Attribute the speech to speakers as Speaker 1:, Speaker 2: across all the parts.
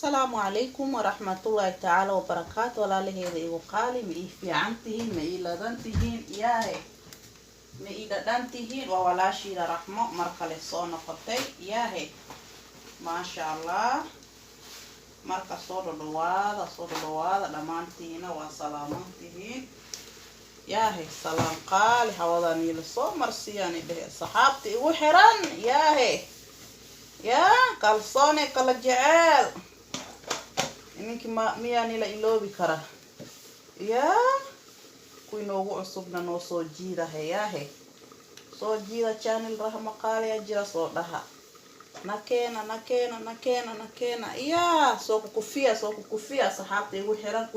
Speaker 1: السلام عليكم ورحمة الله تعالى وبركاته. ولا لهذا وقالي مي في عنتهين مي لدنتهين ياهي مي لدنتهين وولا شيء رحمة مركل الصون قطي ياهي ما شاء الله مركل صور الواد لمانتينا وسلامتهين ياهي سلام قال حوضاني للصوم مرسياني به صحابتي وحران ياهي يا كالصوني كالجعال إنك ما مياني لا إلوبي كرا يا كوينو عصبنا نو سوجيدا هي سوجيدا channel رحمة قالي أجرا صودها نكينا يا سوكو كوفيا صحابتي وحران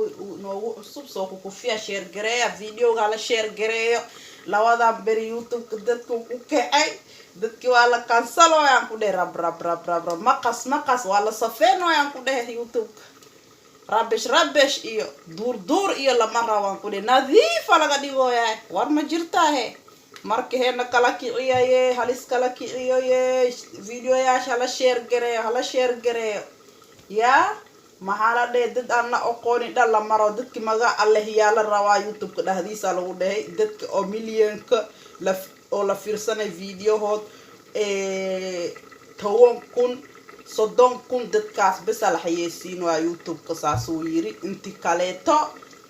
Speaker 1: نو عصب سوكو كوفيا شير جريا فيديو على شير جريا لوادا بري يوتيوب كدتكم كوكاي dadki waa la cancel ayaan ku dheh rab maqas waa la safeen ayaan ku dheh youtube rabesh iyo duur iyo lama rabaan ku dheh nadiifa laga dhigoyahay war ma jirtaahe marka heena kala kiciyaye halis kala kiciyaye videoyaasha hala share gareeyo yaa maxaa la dheh dad aan la aqoonin dhan la maro dadki magac Allah yaa la rabaa youtube ka dhahdiisa lagu dhahay dadka oo milyanka oo la fiirsanay videohood 10,000 dadkaas bas la xayeysiin waa youtube ka saasoo yiri inti kaleeto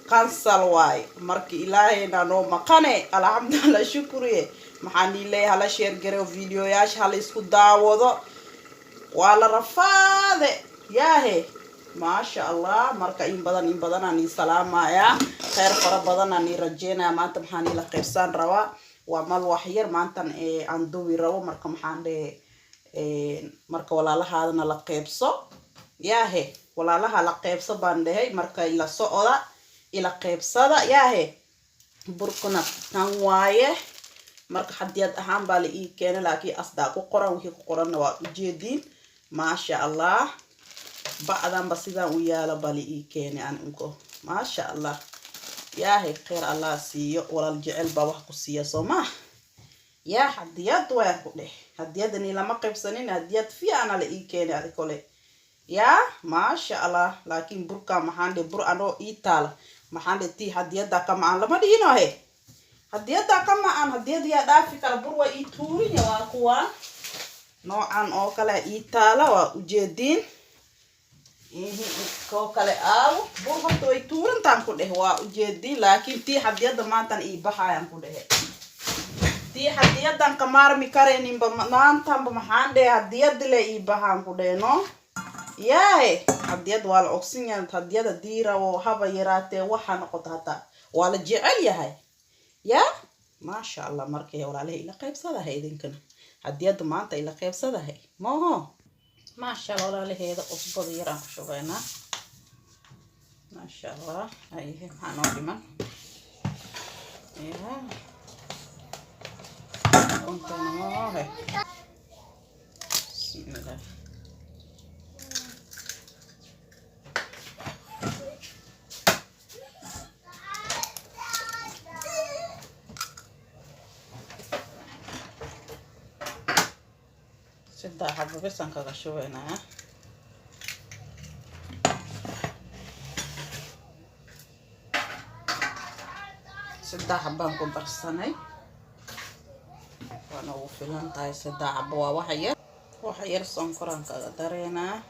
Speaker 1: cancel waay markii ilaahayna noo maqane alxamdulillah shukriye maxaan ilaahay hala share gareeyo videoyaasha hala isku daawado waa la rafaade yaahe ما شاء الله مركا إن بدن أني سلامة يا خير فرا بدن أني رجينا ما أنت محاني لقيسان روا وعمل وحير ما أنت عندو روا مركا محاني مركا ولا لها هذا لقيبصو يا هي ولا لها لقيبصو بانده هي مركا إلا صعدا إلا قيبصدا يا هي بركنا تنوايه مركا حديات أهم بالي كان لكن أصدقوا قران وهي قران وجدين ما شاء الله بعدين بسيطة ويالا بالي كيني عن انكو ما شاء الله يا هي خير الله سيو ولا الجعل بوحكو سيا صوما يا حديات وياكو ليه حديات اني لما قيبسانين حديات فيها انا لئي كيني عدي كولي يا ما شاء الله لكن بركا محاندي انو ايتال محاندي تي حديات دا كما لما دينو هي حديات دا كما حديات يا دافي كالبروا ايتوري يواكوان نوعان او كلا ايتالا وجدين kau kale aw burho toy turan tan ku deh wa ujedi lakin ti hadiyada mantan ibahayan ku deh ti hadiyadan kamar mi kare nimba mantan ba mahande hadiyad le ibahan ku deh no yae hadiyad wal oxygen hadiyada dira oo haba yarate waxa noqota hata wala jecel yahay ya ma sha Allah markay walaalahay ila qaybsadahay idinkan hadiyada maanta ila qaybsadahay mooho ما شاء الله ولا هذا أصبر يران شوفينا ما شاء الله أيه هنودي من إيه كنت نواه بسم الله سدا حبة بس أنك شوفينا سدا حبة أنكم برساني وأنا وفلان تاي سدا حبة وحير صنفر أنك دارينا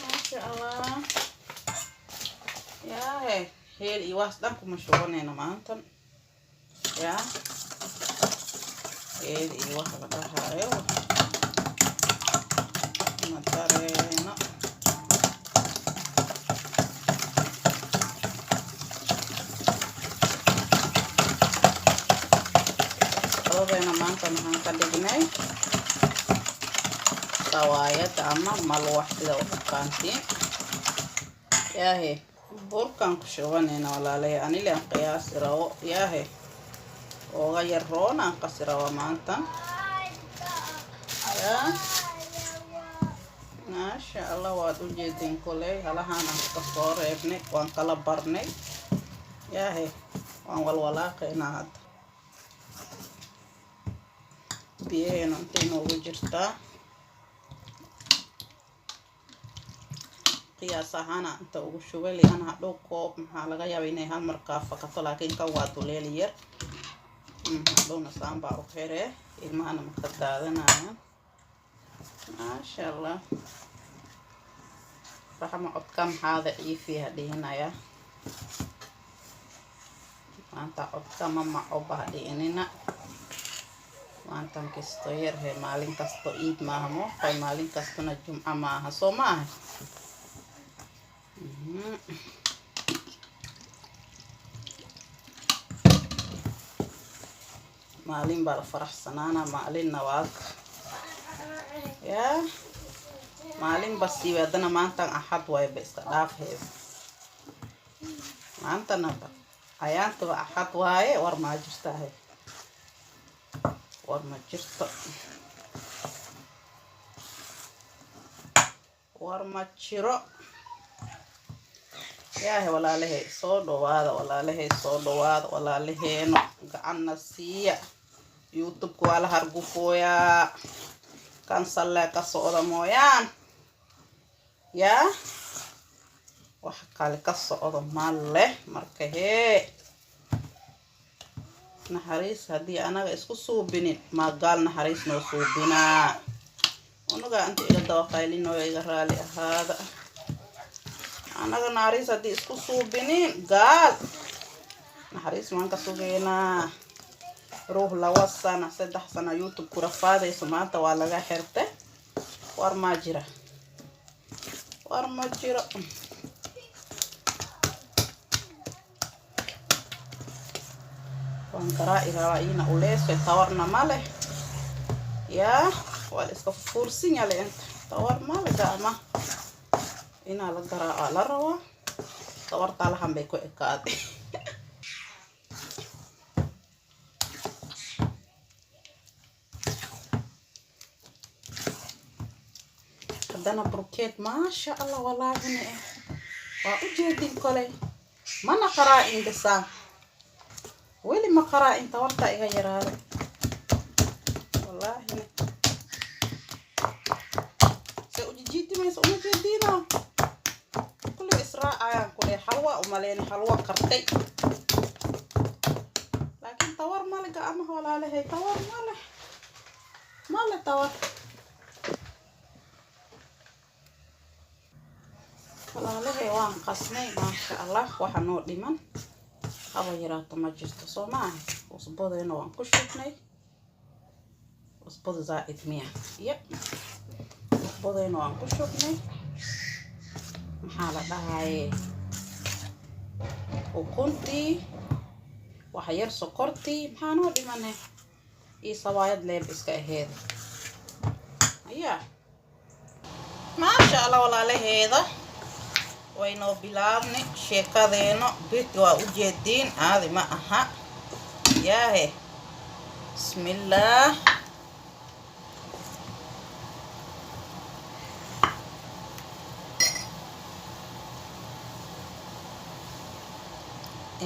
Speaker 1: ما شاء الله يا هي الإيواس دامكم مشوفونينا ما أنتم يا إيه واحد بقى هايو نتارينا طبعا ما انت هنكدجناي سوايا تمام ملوح كده وفكانتين يا هي بركان كشوفانينا ولا لي اني لي قياس راو يا هي وغير رونا قصر ومانتا يا ما شاء الله وادو جيدين كولي هلا هانا تصور ابنك وان كالبرني يا هي وان والولاقينا هاد بيه نمتين وجرتا qiyaas ahaan inta ugu shubay liana hadhow koob maxaa laga yaabaa inay hal mar kaafakato laakiin kan waa duleel yar hadhowna saan baa u xiree ilmahana ma ka daadanayaan maasha allah raxma codka maxaa daciifiya dhihinaya maanta codka ma maco baa dhihinina maantan kasto yar he maalin kasto iid maaha mooqay maalin kastona jumca maaha soo maaha maalin baa la faraxsanaana maalinna waad yaa maalin basiiba haddana maantan axad wayba iska dhaafheed maantanaba ayaantaba axad waaye war maa jirtaahe war ma jirto war ma jiro yaahe walaalahay soo dhawaada walaalaheeno gacanna siiya youtube-ka waa la hargufooyaa kansalee ka socda mooyaan yaa wax kale ka socdo male marka hee naxariis haddii anaga isku suubinin maagaal naxariis noo suubinaa unaga inta iga dawaqaylinoo iga raali ahaada anaga naxariis haddii isku suubinin gaal naxariis maan ka sugeynaa ruux 2 sano 3 sano youtube ku rafaadayso maanta waa laga xirte war ma jiro waan garaa ilaa ina uleeso tawarna male yaa waa iska fursin yale inta tawar male gama ina la garaa la rawa tawarta la hambay ku ekaade hadana burkeed maasha allah walaahina waa u jeedin kolay mana qaraa indisaan weli ma qaraa inta warta iga yaraado walaahina se ujiitimaysa uma jeedina kulli israacayaan ku dheh halwa umaleeni halwa qartay laakiin tawar malaga ama walaalahay tawar male tawar walaalahay waan qasnay maasha allah waxa noo dhiman haba yaraato ma jirto soo maaha usbadayna waan ku shubnay usbada zaa'id miya usbadayna waan ku shubnay maxaa la dhahaye ukuntii waxa yar sokortii maxaa noo dhimane iyo sawaayad leeb iska aheed ayaa maasha allah walaalaheeda waynoo bilaabni sheekadeeno bit waa u jeediin aadi ma aha yaahe bismillaah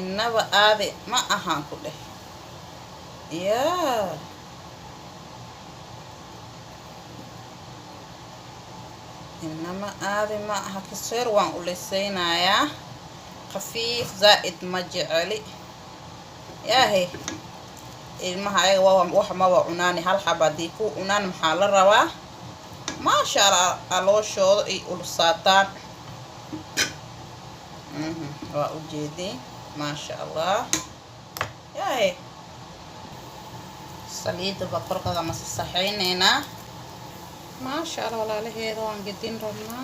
Speaker 1: inaba aadi ma ahaan ku dheh yaa إنما هذه ما هتصير وان ولسينا يا خفيف زائد مجعلي يا هي المها وح ما وعناني هالحبة ديكو عنان محل الروا ما شاء الله على شو ولساتان وأوجدي ما شاء الله يا هي صليد بقرقة ما صحيين هنا ما شاء الله ولا له هذا وان قدين رنا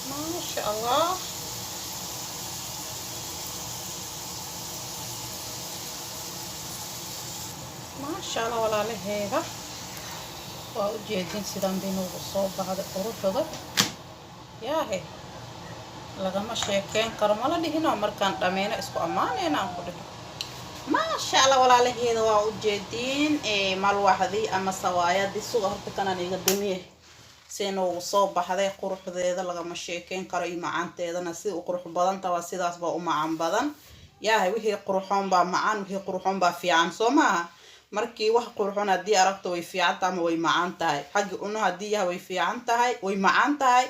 Speaker 1: ما شاء الله ما شاء الله ولا له هذا وجيدين سيدان بينو الصوب هذا قروش هذا يا هي لقما شيكين كرمالا دي هنا مركان رمينا اسكو أماني ناقول ما شاء الله ولا له هذا وجدين مال واحدي أما سوايا دي سوق هرتكنا نقدميه سينو صوب هذا قروح هذا لقما شيكين كري معان تهذا نسي وقروح بدن تواسيد أصبح معان بدن يا هي وهي قروحهم با معان وهي قروحهم با في عن سوما مركي وح قروحنا دي أركتو وي في عن تام وي معان تاي حق إنه هديها وي في عن تاي وي معان تاي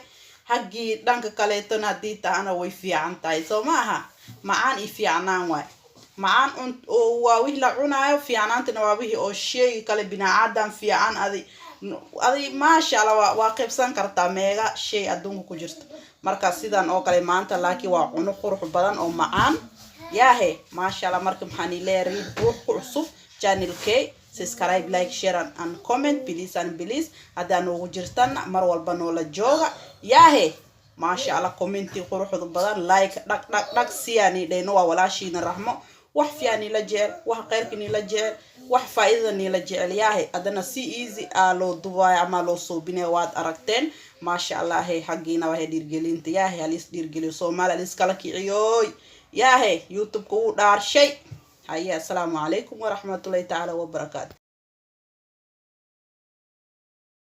Speaker 1: حقي دانك كاليتنا ديتا أنا ويفي عن تاي سو معها معان إفي عنان واي معان أنت واوي لعنا في عنان تنوابيه أو شيء كله بنا عدم في عن هذه ما شاء الله واقف سنكرتا ميغا شيء أدونك كجرت مركز سيدان أو كله ما أنت لكن وعنو قروح بدن أو معان ياهي ما شاء الله مركب حني ليري روح عصف channel كي subscribe like share and comment please and please هذا نوجو جرتنا مروال بنولا جوغا ياهي ما شاء الله كومنتي قروح بدن لايك دك سياني دينوا ولا شيء نرحمه wax fiani la jeel wax qeyrkini la jeel wax faa'iidani la jeel yahay adana si easy loo duway ama loo soobine waad aragteen ma sha Allah xaqiina waxa dirgelinta yahay halis dirgeliyo Soomaali halis kala kiciyoy yahay YouTube ku dhaarshay haya assalamu alaykum wa rahmatullahi ta'ala wa barakatuh